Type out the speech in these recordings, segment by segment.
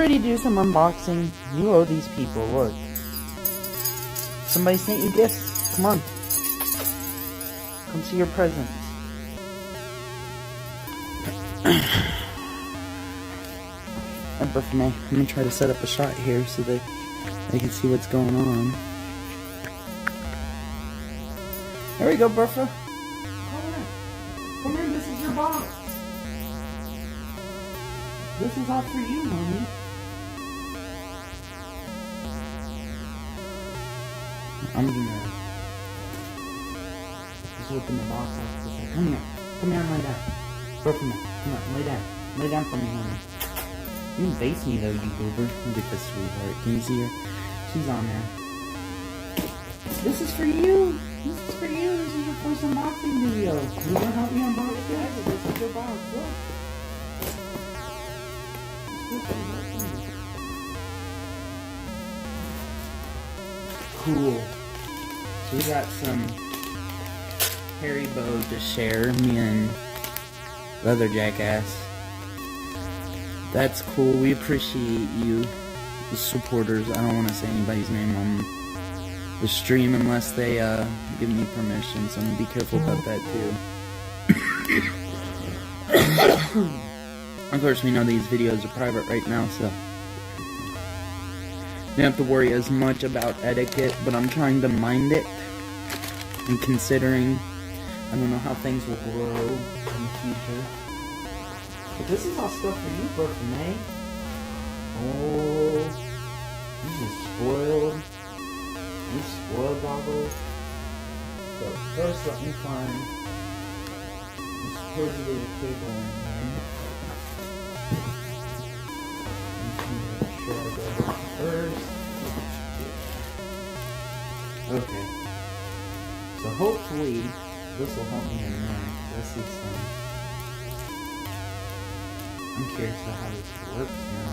ready to do some unboxing? You owe these people. Look. Somebody sent you gifts. Come on. Come see your presents. Bertha, May, I'm gonna try to set up a shot here so that they can see what's going on. There we go, Bertha. Come in, this is your box. This is all for you, Mommy. I'm gonna just open the box up. Come here. Come here and lay down. Bertha, come on, lay down. Lay down for me, honey. You didn't face me though, you goober. Look at this sweetheart. Can you see her? She's on there. This is for you. This is for you. This is your first unboxing video. You wanna help me unbox it? This is your box. Look. Cool. So we got some Haribo to share, me and the other jackass. That's cool. We appreciate you, the supporters. I don't want to say anybody's name on the stream unless they give me permission, so I'm going to be careful about that too. Of course, we know these videos are private right now, so you don't have to worry as much about etiquette, but I'm trying to mind it and considering I don't know how things will grow in the future. But this is all stuff for you, Bertha May. Oh, this is spoiled. You spoiled goggles. So first let me find this supposedly a cable in here. Make sure I go down first. Okay. So hopefully this will help me in a minute. Let's see some. I'm curious about how this works now.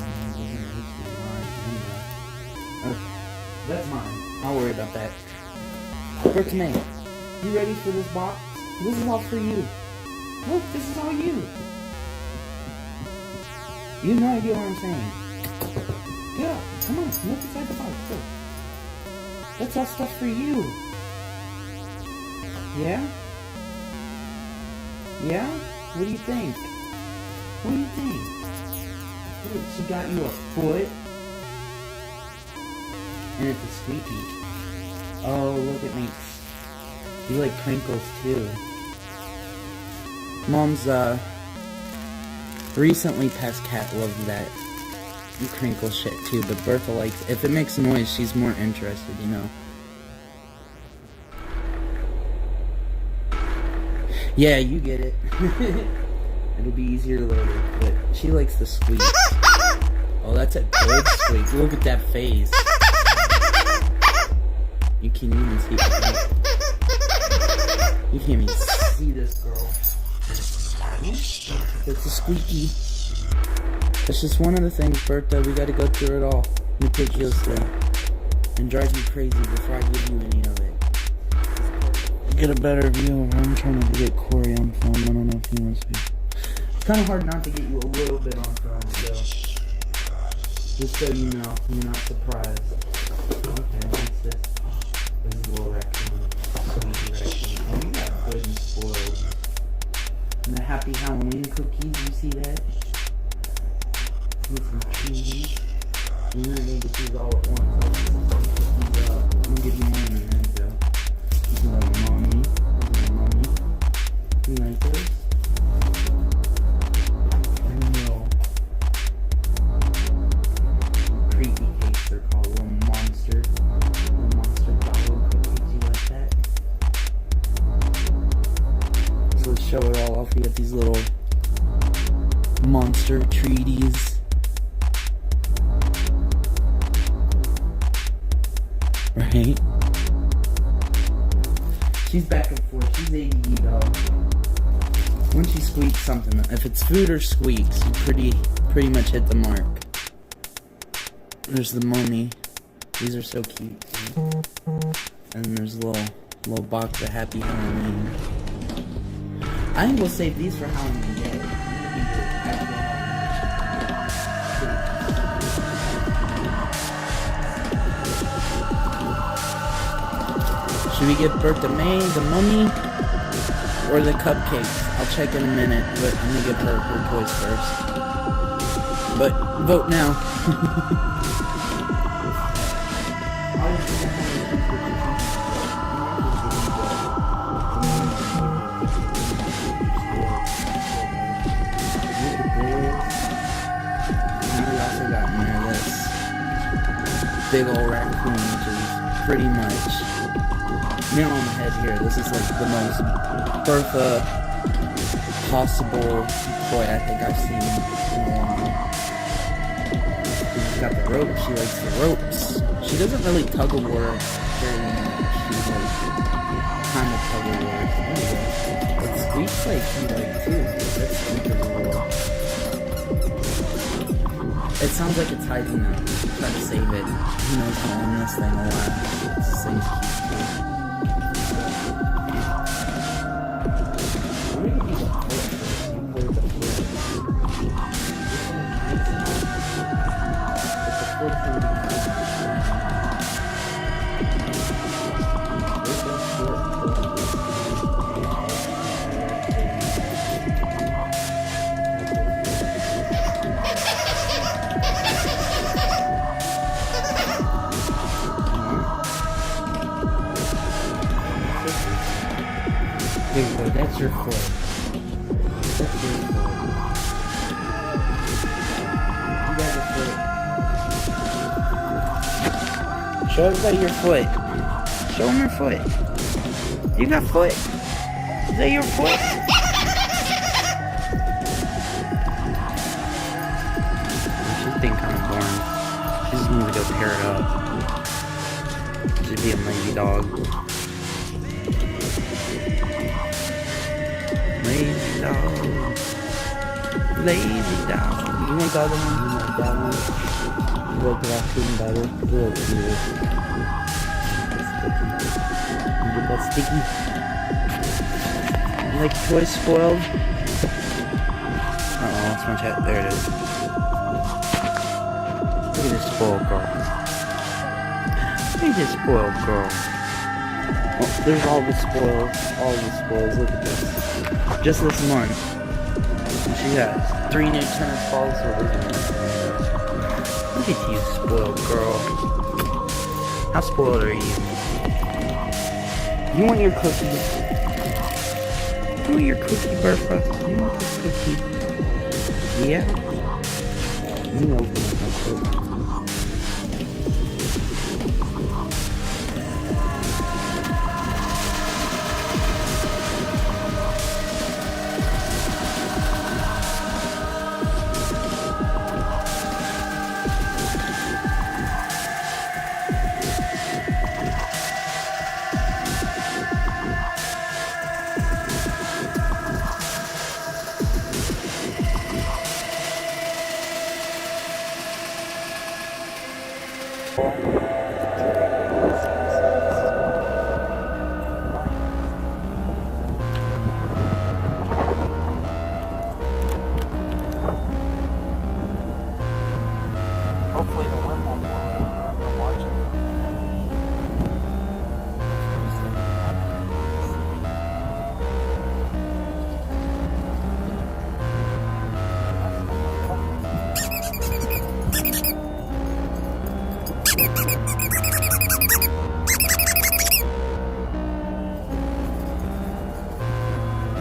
Okay, that's mine. I'll worry about that. Bertha May, you ready for this box? This is all for you. Look, this is all you. You have no idea what I'm saying. Yeah, come on, look inside the box. Go. That's all stuff for you. Yeah? Yeah? What do you think? What do you think? Look, she got you a foot. And it's a squeaky. Oh, look at me. You like crinkles too. Mom's recently past cat loved that crinkle shit too, but Bertha likes, if it makes noise, she's more interested, you know. Yeah, you get it. It'll be easier later, but she likes the squeak. Oh, that's a good squeak. Look at that face. You can't even see it. You can't even see this girl. It's a squeaky. It's just one of the things, Bertha. We gotta go through it all meticulously and drive you crazy before I give you any of it. Get a better view of her. I'm trying to get Corey on film. I don't know if he wants to be. It's kind of hard not to get you a little bit on film, so just so you know, you're not surprised. Okay, what's this? This is a little raccoon. Sweet raccoon. Oh, you got good and spoiled. And the Happy Halloween cookies, you see that? With some cheese. You're not going to get these all at once. I'm going to give you one in a minute, though. This is a little mommy. You like those? And little creepy cakes, they're called. Little monster doggo cookies. You like that? So let's show it all off. We got these little monster treaties. Right? She's back and forth. She's ADD dog. When she squeaks something, if it's food or squeaks, you pretty much hit the mark. There's the mummy. These are so cute. And there's a little box of Happy Halloween. I think we'll save these for Halloween Day. Should we give Bertha Maye the money or the cupcakes? I'll check in a minute, but I'm gonna give her her toys first. But vote now. Big old raccoon, which is pretty much nail on the head here. This is like the most Bertha possible toy I think I've seen in a while. She's got the ropes. She likes the ropes. She doesn't really tug of war very much. She's like kind of tug of war. But squeaks like she like too. That's squeaker war. It sounds like it's hiding now. Try to save it. Who knows how long this thing will last. This thing's cute. Big boy, that's your foot. That's your foot. You got your foot. Show everybody your foot. Show them your foot. You got foot. Is that your foot? She's being kind of boring. She just needs to go pair it up. She's being a lazy dog. Lazy dog. Lazy dog. You want the other one? You want that one? You like the raccoon better? It's a little cute. You get that sticky? You like toys spoiled? Uh-oh, let's watch out. There it is. Look at this spoiled girl. Look at this spoiled girl. Oh, there's all the spoils. All the spoils. Look at this. Just this month, she has 3 new tennis balls. Look at you, spoiled girl. How spoiled are you? You want your cookie? You want your cookie, Bertha? You want this cookie? Yeah? You know my cookie. Hopefully the wind won't blow it. I'm watching.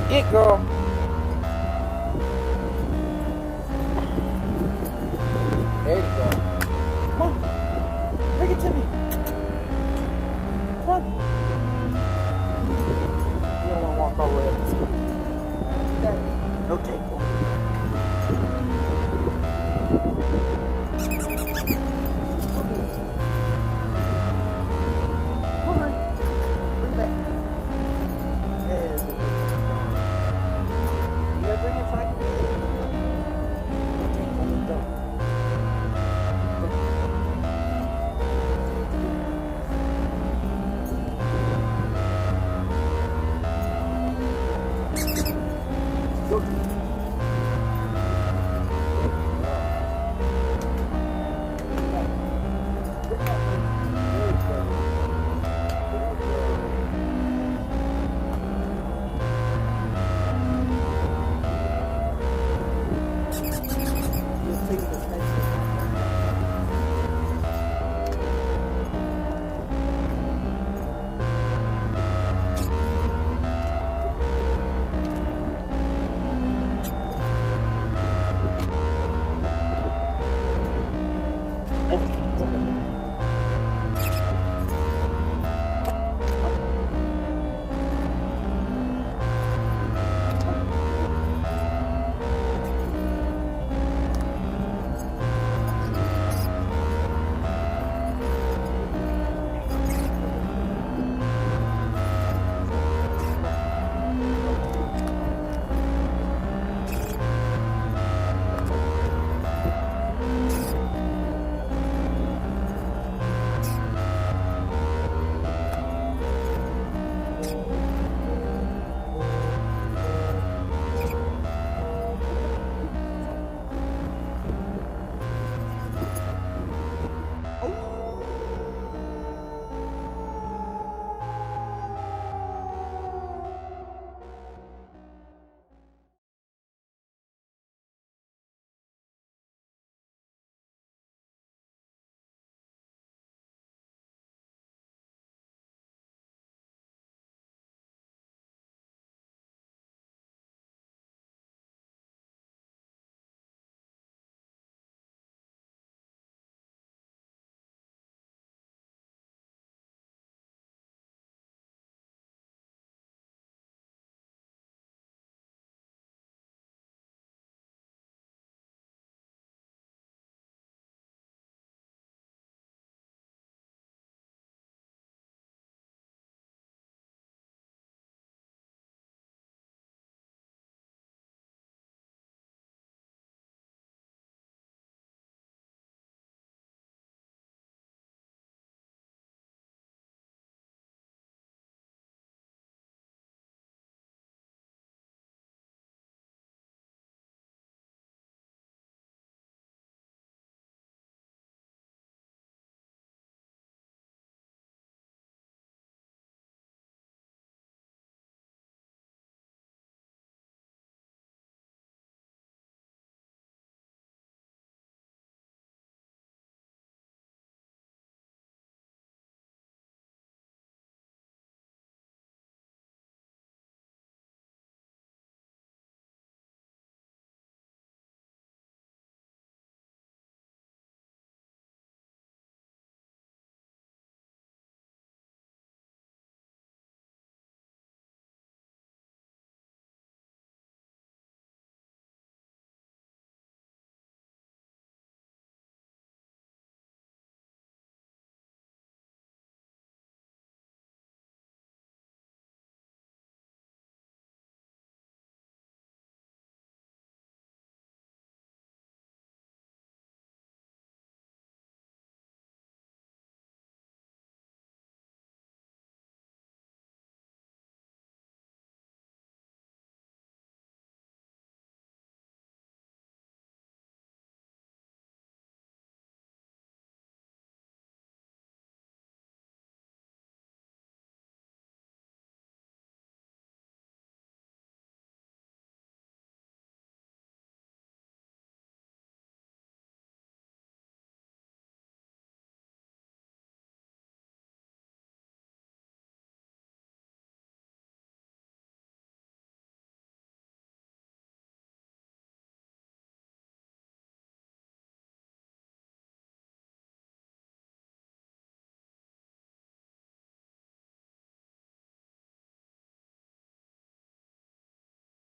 Get girl. There you go. Come on. Bring it to me. Come on. You don't want to walk all the way up. Okay. No take one.